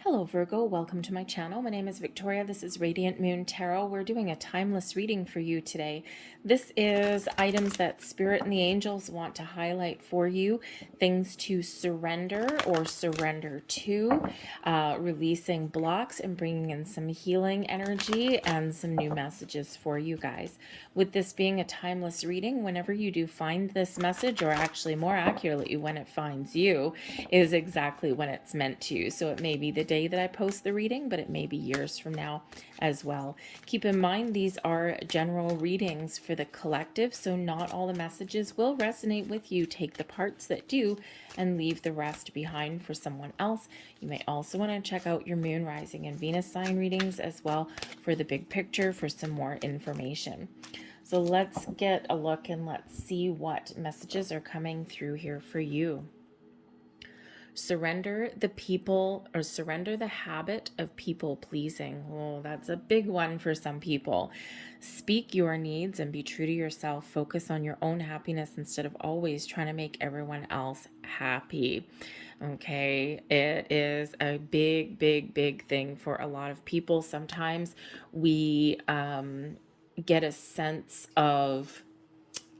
Hello Virgo, welcome to my channel. My name is Victoria. This is Radiant Moon Tarot. We're doing a timeless reading for you today. This is items that Spirit and the angels want to highlight for you, things to surrender or surrender to, releasing blocks and bringing in some healing energy and some new messages for you guys. With this being a timeless reading, whenever you do find this message, or actually more accurately, when it finds you, is exactly when it's meant to. So it may be the day that I post the reading, but it may be years from now as well. Keep in mind, these are general readings for the collective, so not all the messages will resonate with you. Take the parts that do and leave the rest behind for someone else. You may also want to check out your moon, rising, and Venus sign readings as well for the big picture for some more information. So let's get a look and let's see what messages are coming through here for you. Surrender the people, or surrender the habit of people pleasing. Oh, that's a big one for some people. Speak your needs and be true to yourself. Focus on your own happiness instead of always trying to make everyone else happy. Okay, it is a big thing for a lot of people. Sometimes we get a sense of,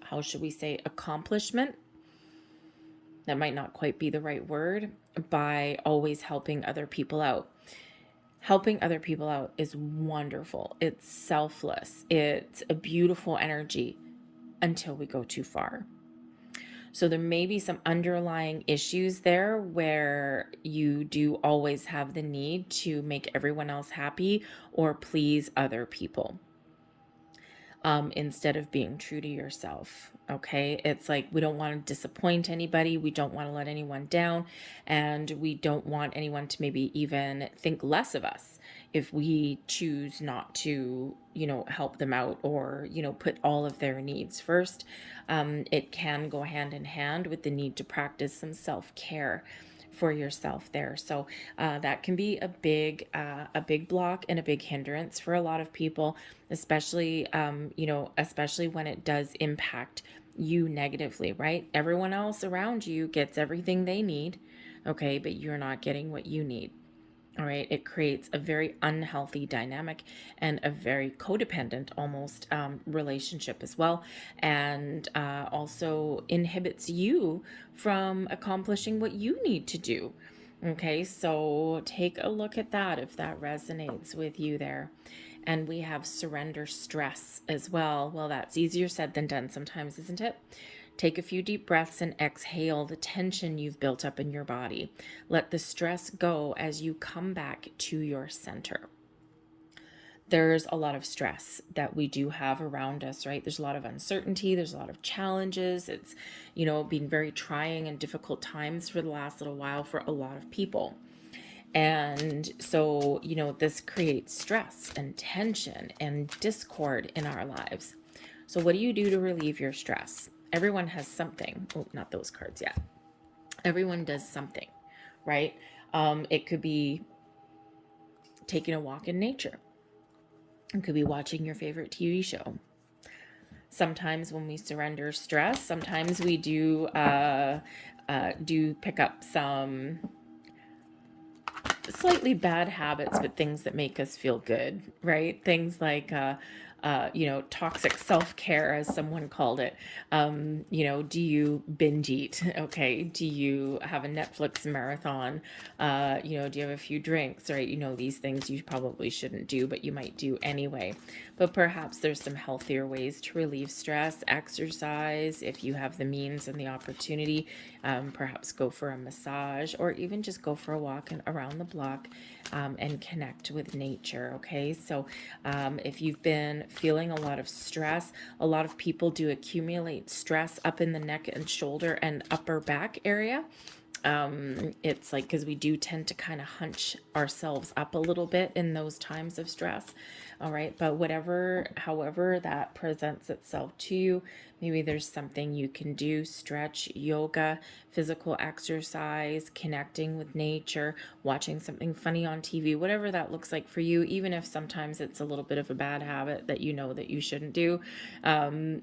how should we say, accomplishment. That might not quite be the right word, by always helping other people out. Helping other people out is wonderful. It's selfless. It's a beautiful energy until we go too far. So there may be some underlying issues there where you do always have the need to make everyone else happy or please other people. Instead of being true to yourself. Okay, it's like we don't want to disappoint anybody, we don't want to let anyone down, and we don't want anyone to maybe even think less of us if we choose not to, help them out, or put all of their needs first. It can go hand in hand with the need to practice some self-care for yourself there. So that can be a big block and a big hindrance for a lot of people, especially especially when it does impact you negatively, right? Everyone else around you gets everything they need, okay, but you're not getting what you need. All right, it creates a very unhealthy dynamic and a very codependent almost relationship as well, and also inhibits you from accomplishing what you need to do. Okay, so take a look at that if that resonates with you there. And we have surrender stress as well. Well, that's easier said than done sometimes, isn't it? Take a few deep breaths and exhale the tension you've built up in your body. Let the stress go as you come back to your center. There's a lot of stress that we do have around us, right? There's a lot of uncertainty. There's a lot of challenges. It's, been very trying and difficult times for the last little while for a lot of people. And so, this creates stress and tension and discord in our lives. So what do you do to relieve your stress? Everyone has something. Oh, not those cards yet. Everyone does something, right? It could be taking a walk in nature. It could be watching your favorite TV show. Sometimes when we surrender stress, sometimes we do pick up some slightly bad habits, but things that make us feel good, right? Things like, toxic self-care, as someone called it. Do you binge eat? Okay. Do you have a Netflix marathon? Do you have a few drinks, right? These things you probably shouldn't do, but you might do anyway. But perhaps there's some healthier ways to relieve stress. Exercise, if you have the means and the opportunity, perhaps go for a massage, or even just go for a walk around the block, and connect with nature. Okay, so if you've been feeling a lot of stress, a lot of people do accumulate stress up in the neck and shoulder and upper back area. It's like, because we do tend to kind of hunch ourselves up a little bit in those times of stress. All right, but however that presents itself to you, maybe there's something you can do: stretch, yoga, physical exercise, connecting with nature, watching something funny on TV, whatever that looks like for you, even if sometimes it's a little bit of a bad habit that that you shouldn't do. Again,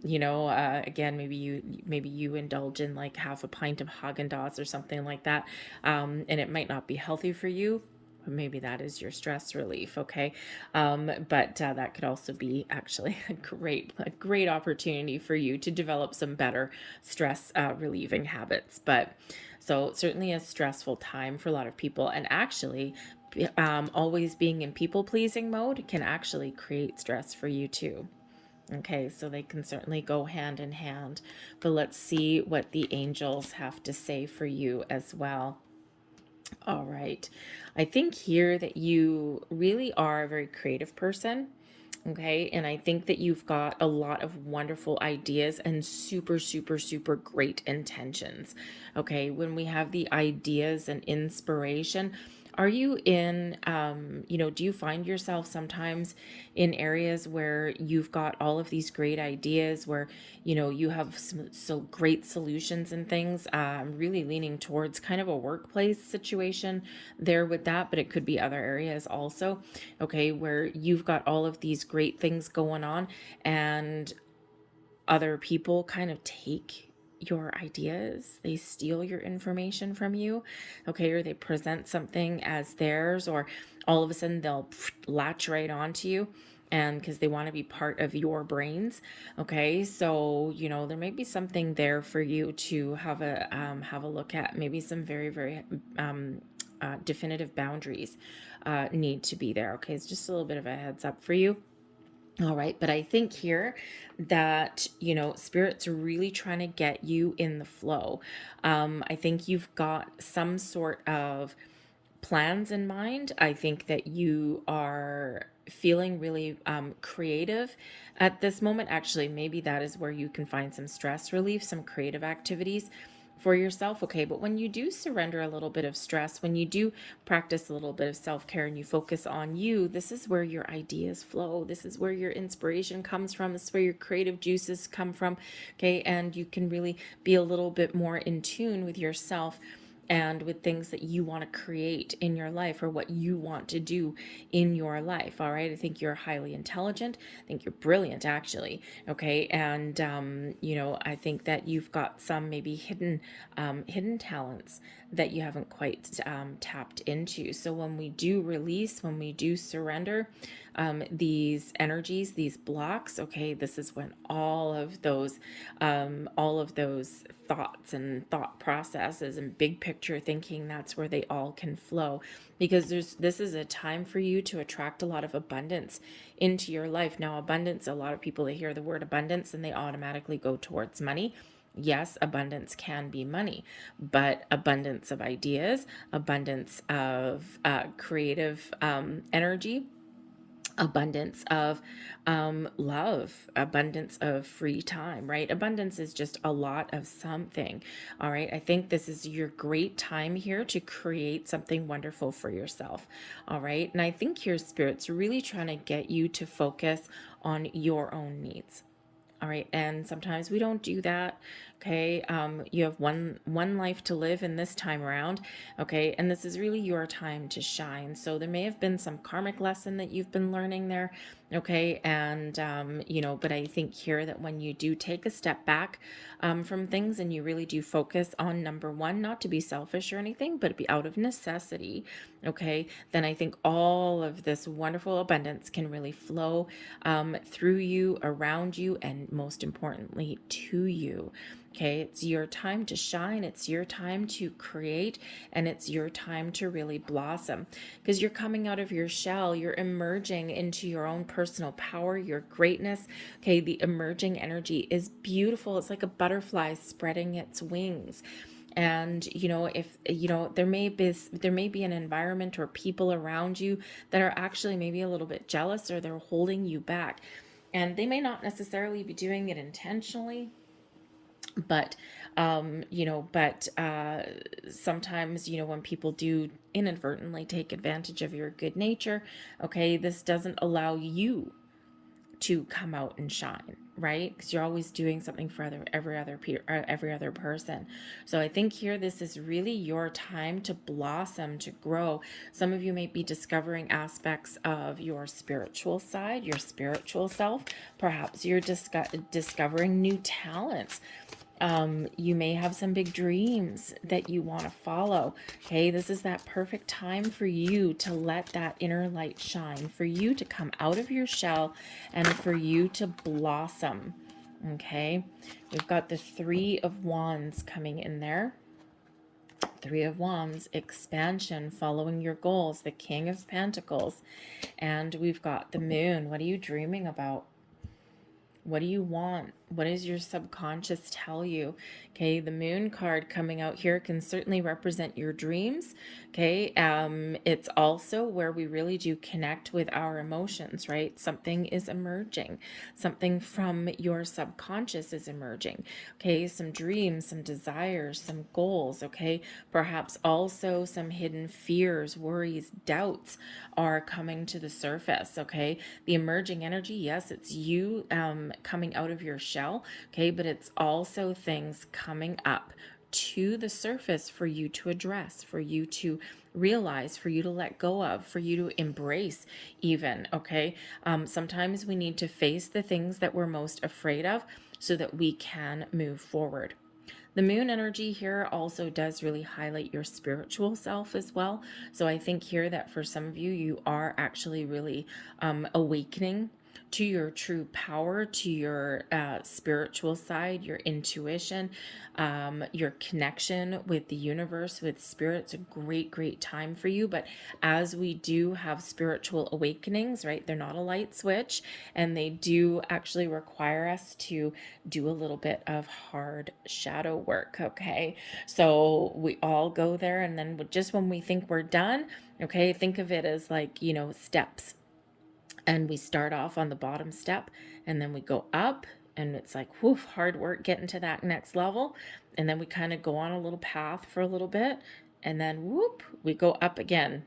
maybe you indulge in like half a pint of Haagen-Dazs or something like that, and it might not be healthy for you. Maybe that is your stress relief. Okay. But that could also be actually a great opportunity for you to develop some better stress relieving habits. But so certainly a stressful time for a lot of people. And actually, always being in people pleasing mode can actually create stress for you too. Okay, so they can certainly go hand in hand. But let's see what the angels have to say for you as well. All right. I think here that you really are a very creative person. Okay. And I think that you've got a lot of wonderful ideas and super, super, super great intentions. Okay. When we have the ideas and inspiration, are you in, do you find yourself sometimes in areas where you've got all of these great ideas where, you have some so great solutions and things? I'm really leaning towards kind of a workplace situation there with that, but it could be other areas also. Okay. Where you've got all of these great things going on and other people kind of take your ideas, they steal your information from you, okay, or they present something as theirs, or all of a sudden they'll latch right onto you and because they want to be part of your brains. Okay, so there may be something there for you to have a look at. Maybe some very, very definitive boundaries need to be there. Okay, it's just a little bit of a heads up for you. All right, but I think here that, Spirit's really trying to get you in the flow. I think you've got some sort of plans in mind. I think that you are feeling really creative at this moment. Actually, maybe that is where you can find some stress relief, some creative activities for yourself. Okay, but when you do surrender a little bit of stress, when you do practice a little bit of self-care and you focus on you, this is where your ideas flow. This is where your inspiration comes from. This is where your creative juices come from. Okay, and you can really be a little bit more in tune with yourself and with things that you want to create in your life or what you want to do in your life. All right. I think you're highly intelligent. I think you're brilliant, actually. Okay. And, I think that you've got some maybe hidden talents that you haven't quite tapped into. So when we do release, when we do surrender these energies, these blocks, okay, this is when all of those thoughts and thought processes and big picture thinking, that's where they all can flow, because this is a time for you to attract a lot of abundance into your life. Now, abundance, a lot of people, they hear the word abundance and they automatically go towards money. Yes, abundance can be money, but abundance of ideas, abundance of creative energy, abundance of love, abundance of free time, right? Abundance is just a lot of something. All right. I think this is your great time here to create something wonderful for yourself. All right. And I think your Spirit's really trying to get you to focus on your own needs. All right. And sometimes we don't do that. Okay. You have one life to live in this time around. Okay. And this is really your time to shine. So there may have been some karmic lesson that you've been learning there. Okay. And, but I think here that when you do take a step back from things and you really do focus on number one, not to be selfish or anything, but be out of necessity. Okay. Then I think all of this wonderful abundance can really flow through you, around you, and most importantly, to you. Okay, it's your time to shine. It's your time to create, and it's your time to really blossom because you're coming out of your shell. You're emerging into your own personal power, your greatness. Okay, the emerging energy is beautiful. It's like a butterfly spreading its wings. And if there may be an environment or people around you that are actually maybe a little bit jealous, or they're holding you back, and they may not necessarily be doing it intentionally, but sometimes when people do inadvertently take advantage of your good nature, okay, this doesn't allow you to come out and shine, right? Because you're always doing something for every other person. So I think here this is really your time to blossom, to grow. Some of you may be discovering aspects of your spiritual side, your spiritual self. Perhaps you're discovering new talents. You may have some big dreams that you want to follow. Okay, this is that perfect time for you to let that inner light shine, for you to come out of your shell and for you to blossom. Okay, we've got the Three of Wands coming in there. Three of Wands, expansion, following your goals, the King of Pentacles, and we've got the Moon. What are you dreaming about? What do you want? What does your subconscious tell you? Okay, the Moon card coming out here can certainly represent your dreams. Okay, it's also where we really do connect with our emotions, right? Something is emerging, something from your subconscious is emerging. Okay, some dreams, some desires, some goals. Okay, perhaps also some hidden fears, worries, doubts are coming to the surface. Okay, the emerging energy, yes, it's you coming out of your shell, okay, but it's also things coming up to the surface for you to address, for you to realize, for you to let go of, for you to embrace, even. Okay, sometimes we need to face the things that we're most afraid of so that we can move forward. The moon energy here also does really highlight your spiritual self as well. So I think here that for some of you, you are actually really awakening to your true power, to your spiritual side, your intuition, your connection with the universe, with spirit. It's a great, great time for you. But as we do have spiritual awakenings, right, they're not a light switch, and they do actually require us to do a little bit of hard shadow work. Okay, so we all go there, and then just when we think we're done, okay, think of it as like, steps, and we start off on the bottom step and then we go up, and it's like, whew, hard work getting to that next level, and then we kind of go on a little path for a little bit, and then whoop, we go up again.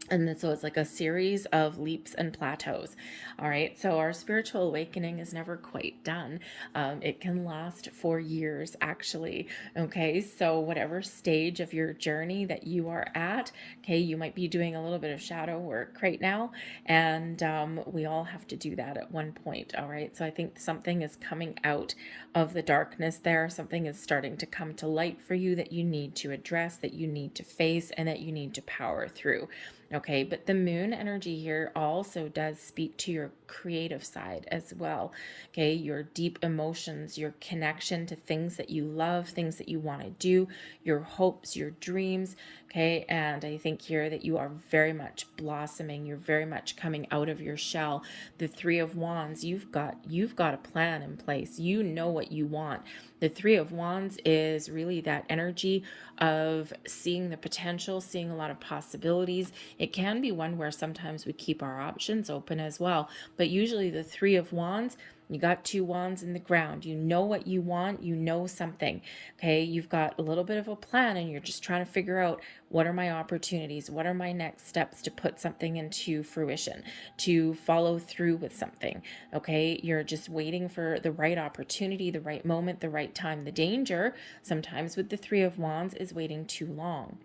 And then, so it's like a series of leaps and plateaus. All right. So our spiritual awakening is never quite done. It can last for years, actually. Okay. So whatever stage of your journey that you are at, okay, you might be doing a little bit of shadow work right now. And we all have to do that at one point. All right. So I think something is coming out of the darkness there. Something is starting to come to light for you that you need to address, that you need to face, and that you need to power through. Okay, but the moon energy here also does speak to your creative side as well. Okay, your deep emotions, your connection to things that you love, things that you want to do, your hopes, your dreams. Okay, and I think here that you are very much blossoming. You're very much coming out of your shell. The Three of Wands, you've got a plan in place. You know what you want. The Three of Wands is really that energy of seeing the potential, seeing a lot of possibilities. It can be one where sometimes we keep our options open as well. But usually the Three of Wands, you got two wands in the ground. You know what you want. You know something. Okay. You've got a little bit of a plan, and you're just trying to figure out, what are my opportunities? What are my next steps to put something into fruition, to follow through with something? Okay. You're just waiting for the right opportunity, the right moment, the right time. The danger sometimes with the Three of Wands is waiting too long.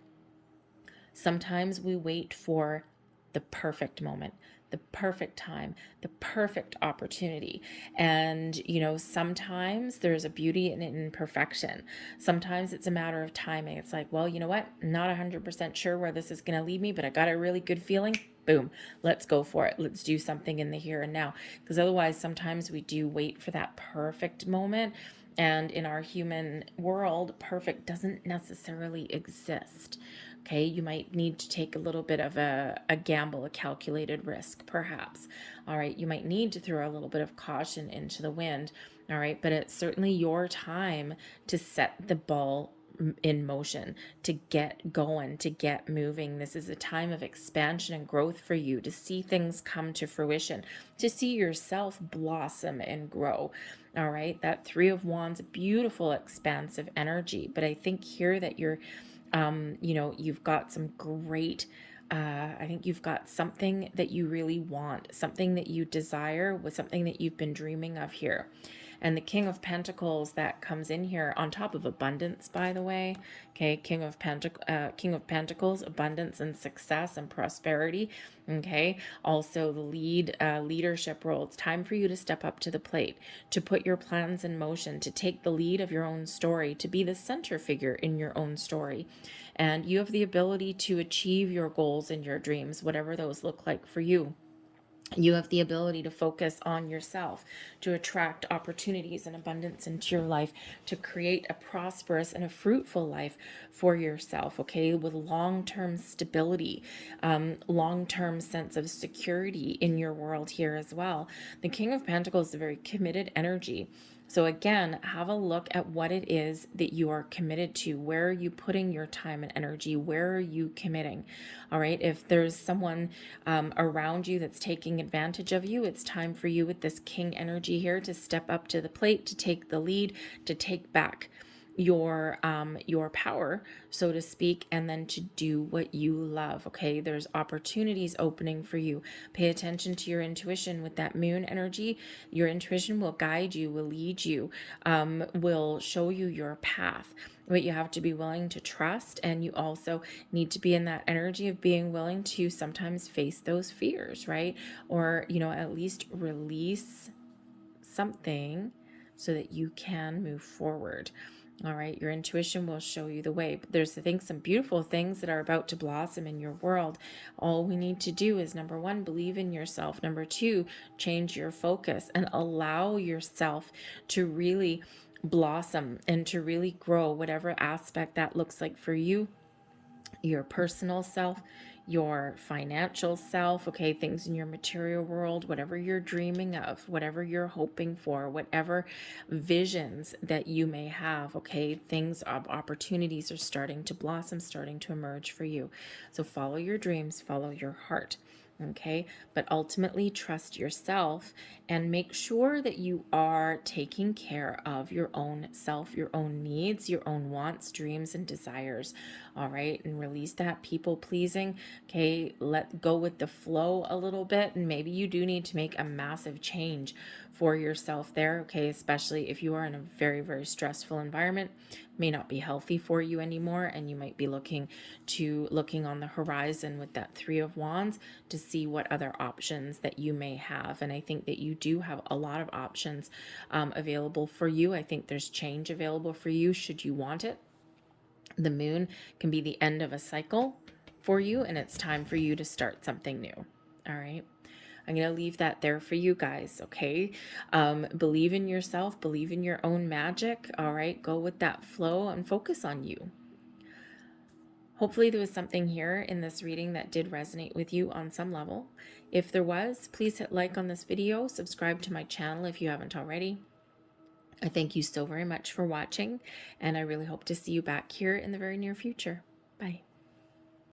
Sometimes we wait for the perfect moment, the perfect time, the perfect opportunity. And, sometimes there's a beauty in imperfection. Sometimes it's a matter of timing. It's like, well, you know what? I'm not 100% sure where this is going to lead me, but I got a really good feeling. Boom, let's go for it. Let's do something in the here and now. Because otherwise, sometimes we do wait for that perfect moment. And in our human world, perfect doesn't necessarily exist. Okay, you might need to take a little bit of a gamble, a calculated risk, perhaps. All right, you might need to throw a little bit of caution into the wind. All right, but it's certainly your time to set the ball in motion, to get going, to get moving. This is a time of expansion and growth for you, to see things come to fruition, to see yourself blossom and grow. All right, that Three of Wands, beautiful, expansive energy. But I think here that you've got some great, I think you've got something that you really want, something that you desire, with something that you've been dreaming of here. And the King of Pentacles that comes in here on top of abundance, by the way, okay, King of Pentacles, abundance and success and prosperity, okay, also the leadership role. It's time for you to step up to the plate, to put your plans in motion, to take the lead of your own story, to be the center figure in your own story. And you have the ability to achieve your goals and your dreams, whatever those look like for you. You have the ability to focus on yourself, to attract opportunities and abundance into your life, to create a prosperous and a fruitful life for yourself, okay, with long-term stability, long-term sense of security in your world here as well. The King of Pentacles is a very committed energy. So again, have a look at what it is that you are committed to. Where are you putting your time and energy? Where are you committing? All right. If there's someone around you that's taking advantage of you, it's time for you with this King energy here to step up to the plate, to take the lead, to take back your power, so to speak, and then to do what you love. Okay, there's opportunities opening for you. Pay attention to your intuition with that moon energy. Your intuition will guide you, will lead you, will show you your path. But you have to be willing to trust, and you also need to be in that energy of being willing to sometimes face those fears, right? Or, at least release something so that you can move forward. All right, your intuition will show you the way. But there's, I think, some beautiful things that are about to blossom in your world. All we need to do is, number one, believe in yourself. Number two, change your focus and allow yourself to really blossom and to really grow, whatever aspect that looks like for you, your personal self, your financial self, okay, things in your material world, whatever you're dreaming of, whatever you're hoping for, whatever visions that you may have, okay, things of opportunities are starting to blossom, starting to emerge for you. So follow your dreams, follow your heart. Okay, but ultimately trust yourself and make sure that you are taking care of your own self, your own needs, your own wants, dreams, and desires. All right, and release that people pleasing. Okay, let go with the flow a little bit, and maybe you do need to make a massive change for yourself there. Okay, especially if you are in a very, very stressful environment, may not be healthy for you anymore, and you might be looking on the horizon with that Three of Wands to see what other options that you may have. And I think that you do have a lot of options available for you. I think there's change available for you should you want it. The moon can be the end of a cycle for you, and it's time for you to start something new. All right. I'm going to leave that there for you guys, okay? Believe in yourself, believe in your own magic, all right? Go with that flow and focus on you. Hopefully there was something here in this reading that did resonate with you on some level. If there was, please hit like on this video, subscribe to my channel if you haven't already. I thank you so very much for watching, and I really hope to see you back here in the very near future. Bye.